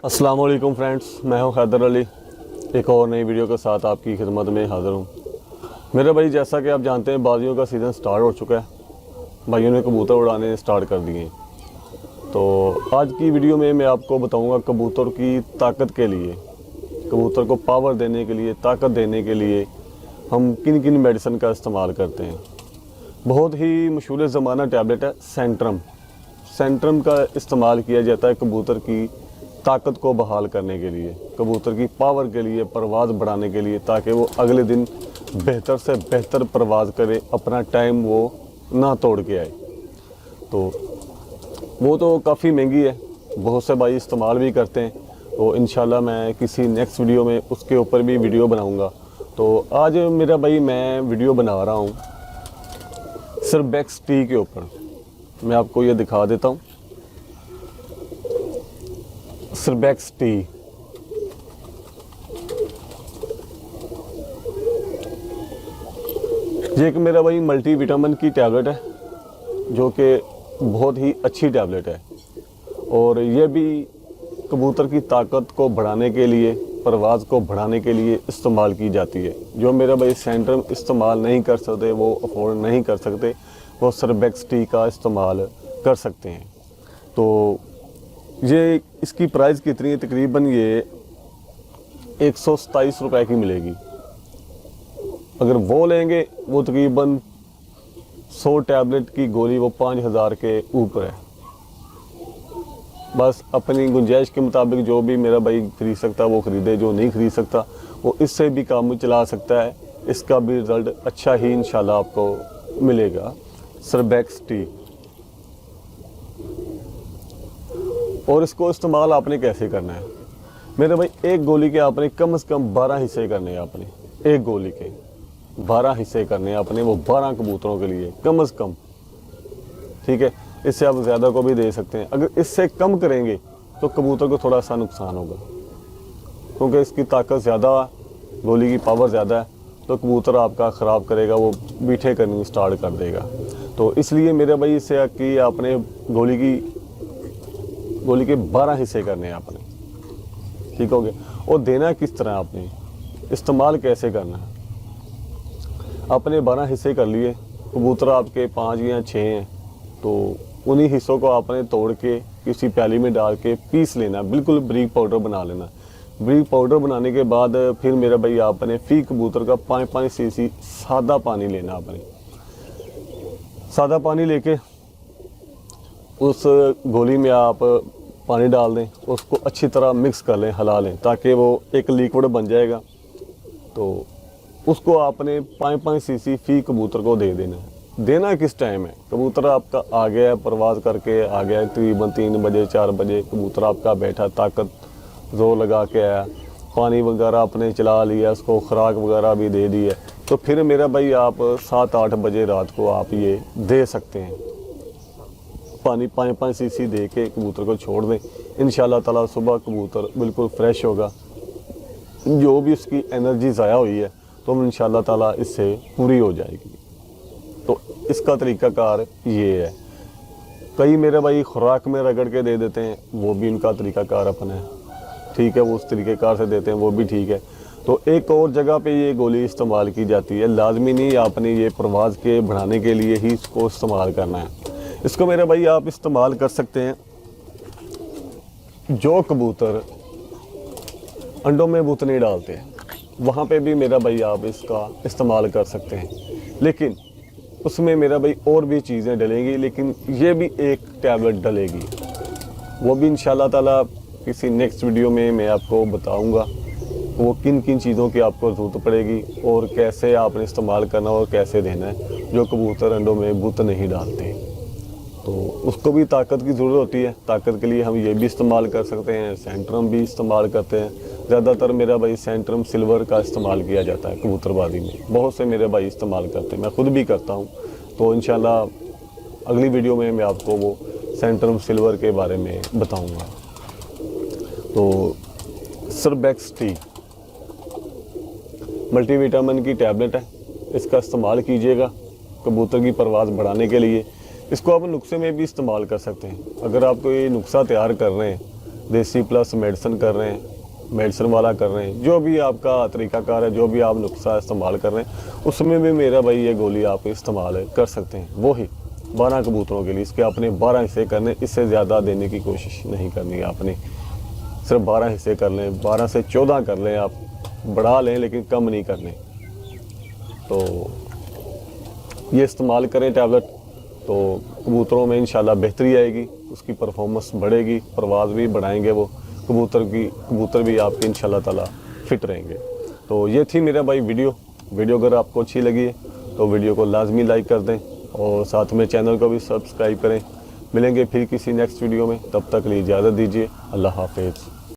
अस्सलाम वालेकुम फ्रेंड्स, मैं हूं हैदर अली। एक और नई वीडियो के साथ आपकी खिदमत में हाज़िर हूं। मेरे भाई, जैसा कि आप जानते हैं, बाजियों का सीज़न स्टार्ट हो चुका है। भाइयों ने कबूतर उड़ाने स्टार्ट कर दिए हैं। तो आज की वीडियो में मैं आपको बताऊंगा कबूतर की ताकत के लिए, कबूतर को पावर देने के लिए, ताकत देने के लिए हम किन किन मेडिसिन का इस्तेमाल करते हैं। बहुत ही मशहूर ज़माना टैबलेट है सेंट्रम। सेंट्रम का इस्तेमाल किया जाता है कबूतर की ताकत को बहाल करने के लिए, कबूतर की पावर के लिए, परवाज़ बढ़ाने के लिए, ताकि वो अगले दिन बेहतर से बेहतर परवाज़ करे, अपना टाइम वो ना तोड़ के आए। तो वो तो काफ़ी महंगी है, बहुत से भाई इस्तेमाल भी करते हैं। तो इंशाल्लाह मैं किसी नेक्स्ट वीडियो में उसके ऊपर भी वीडियो बनाऊंगा। तो आज मेरा भाई मैं वीडियो बना रहा हूँ सर्बेक्स टी के ऊपर। मैं आपको ये दिखा देता हूँ, सर्बेक्स टी। ये एक मेरा भाई मल्टी विटामिन की टैबलेट है, जो कि बहुत ही अच्छी टैबलेट है। और ये भी कबूतर की ताकत को बढ़ाने के लिए, परवाज़ को बढ़ाने के लिए इस्तेमाल की जाती है। जो मेरा भाई सेंट्रम इस्तेमाल नहीं कर सकते, वो अफोर्ड नहीं कर सकते, वो सर्बेक्स टी का इस्तेमाल कर सकते हैं। तो ये इसकी प्राइस कितनी है? तकरीबन ये 127 रुपए की मिलेगी। अगर वो लेंगे वो तकरीबन 100 टैबलेट की गोली वो 5000 के ऊपर है। बस अपनी गुंजाइश के मुताबिक जो भी मेरा भाई खरीद सकता है वो ख़रीदे, जो नहीं खरीद सकता वो इससे भी काम चला सकता है। इसका भी रिज़ल्ट अच्छा ही इंशाल्लाह आपको मिलेगा। सर्बेक्स टी। और इसको इस्तेमाल आपने कैसे करना है मेरे भाई? एक गोली के आपने कम से कम 12 हिस्से करने हैं। आपने एक गोली के 12 हिस्से करने हैं आपने, वो 12 कबूतरों के लिए कम से कम। ठीक है, इससे आप ज़्यादा को भी दे सकते हैं। अगर इससे कम करेंगे तो कबूतर को थोड़ा सा नुकसान होगा, क्योंकि इसकी ताकत ज़्यादा, गोली की पावर ज़्यादा है। तो कबूतर आपका ख़राब करेगा, वो बीठे करनी स्टार्ट कर देगा। तो इसलिए मेरे भाई इससे कि आपने गोली के 12 हिस्से करने हैं आपने। ठीक हो गया। और देना किस तरह, आपने इस्तेमाल कैसे करना है? आपने 12 हिस्से कर लिए, कबूतर आपके 5 या 6 हैं, तो उन्हीं हिस्सों को आपने तोड़ के किसी प्याली में डाल के पीस लेना, बिल्कुल बारीक पाउडर बना लेना। बारीक पाउडर बनाने के बाद फिर मेरा भाई आपने फी कबूतर का 5-5 सीसी सादा पानी लेना। आपने सादा पानी लेके उस गोली में आप पानी डाल दें, उसको अच्छी तरह मिक्स कर लें, हिला लें, ताकि वो एक लिक्विड बन जाएगा। तो उसको आपने 5-5 सीसी फी कबूतर को दे देना है। देना किस टाइम है? कबूतर आपका आ गया है, परवाज़ करके आ गया है, तकरीबन 3 बजे 4 बजे कबूतर आपका बैठा, ताकत जोर लगा के आया, पानी वगैरह आपने चला लिया, उसको खुराक वगैरह भी दे दी है, तो फिर मेरा भाई आप 7-8 बजे रात को आप ये दे सकते हैं। पानी 5-5 सीसी दे के कबूतर को छोड़ दें। इंशाल्लाह ताला सुबह कबूतर बिल्कुल फ्रेश होगा। जो भी उसकी एनर्जी ज़ाया हुई है तो इंशाल्लाह ताला इससे पूरी हो जाएगी। तो इसका तरीक़ाकार ये है। कई मेरे भाई खुराक में रगड़ के दे देते हैं, वो भी इनका तरीक़ाकार अपना है। ठीक है, वो उस तरीक़ेकार से देते हैं, वो भी ठीक है। तो एक और जगह पे ये गोली इस्तेमाल की जाती है। लाजमी नहीं आपने ये परवाज़ के बढ़ाने के लिए ही इसको इस्तेमाल करना है। इसको मेरे भाई आप इस्तेमाल कर सकते हैं, जो कबूतर अंडों में बुत नहीं डालते हैं, वहाँ पे भी मेरा भाई आप इसका इस्तेमाल कर सकते हैं। लेकिन उसमें मेरा भाई और भी चीज़ें डलेंगी, लेकिन ये भी एक टैबलेट डलेगी। वो भी इंशाल्लाह ताला किसी नेक्स्ट वीडियो में मैं आपको बताऊँगा वो किन किन चीज़ों की आपको ज़रूरत पड़ेगी और कैसे आपने इस्तेमाल करना और कैसे देना है, जो कबूतर अंडों में बुत नहीं डालते। तो उसको भी ताकत की ज़रूरत होती है। ताकत के लिए हम ये भी इस्तेमाल कर सकते हैं, सेंट्रम भी इस्तेमाल करते हैं। ज़्यादातर मेरा भाई सेंट्रम सिल्वर का इस्तेमाल किया जाता है कबूतरबाजी में। बहुत से मेरे भाई इस्तेमाल करते हैं, मैं ख़ुद भी करता हूँ। तो इंशाल्लाह अगली वीडियो में मैं आपको वो सेंट्रम सिल्वर के बारे में बताऊँगा। तो सर्बेक्स टी मल्टीविटामिन की टैबलेट है, इसका इस्तेमाल कीजिएगा कबूतर की परवाज़ बढ़ाने के लिए। इसको आप नुस्खे में भी इस्तेमाल कर सकते हैं। अगर आप कोई नुस्खा तैयार कर रहे हैं देसी प्लस मेडिसिन कर रहे हैं, मेडिसिन वाला कर रहे हैं, जो भी आपका तरीकाकार है, जो भी आप नुस्खा इस्तेमाल कर रहे हैं, उसमें भी मेरा भाई ये गोली आप इस्तेमाल कर सकते हैं। वही 12 कबूतरों के लिए इसके अपने 12 हिस्से करने, इससे ज़्यादा देने की कोशिश नहीं करनी है आपने। सिर्फ 12 हिस्से कर लें, 12 से 14 कर लें, आप बढ़ा लें लेकिन कम नहीं करने। तो ये इस्तेमाल करें टैबलेट, तो कबूतरों में इंशाल्लाह बेहतरी आएगी, उसकी परफॉर्मेंस बढ़ेगी, परवाज़ भी बढ़ाएंगे वो कबूतर भी आपके इंशाल्लाह ताला फिट रहेंगे। तो ये थी मेरा भाई वीडियो अगर आपको अच्छी लगी है तो वीडियो को लाजमी लाइक कर दें और साथ में चैनल को भी सब्सक्राइब करें। मिलेंगे फिर किसी नेक्स्ट वीडियो में, तब तक लिए इजाज़त दीजिए। अल्लाह हाफिज़।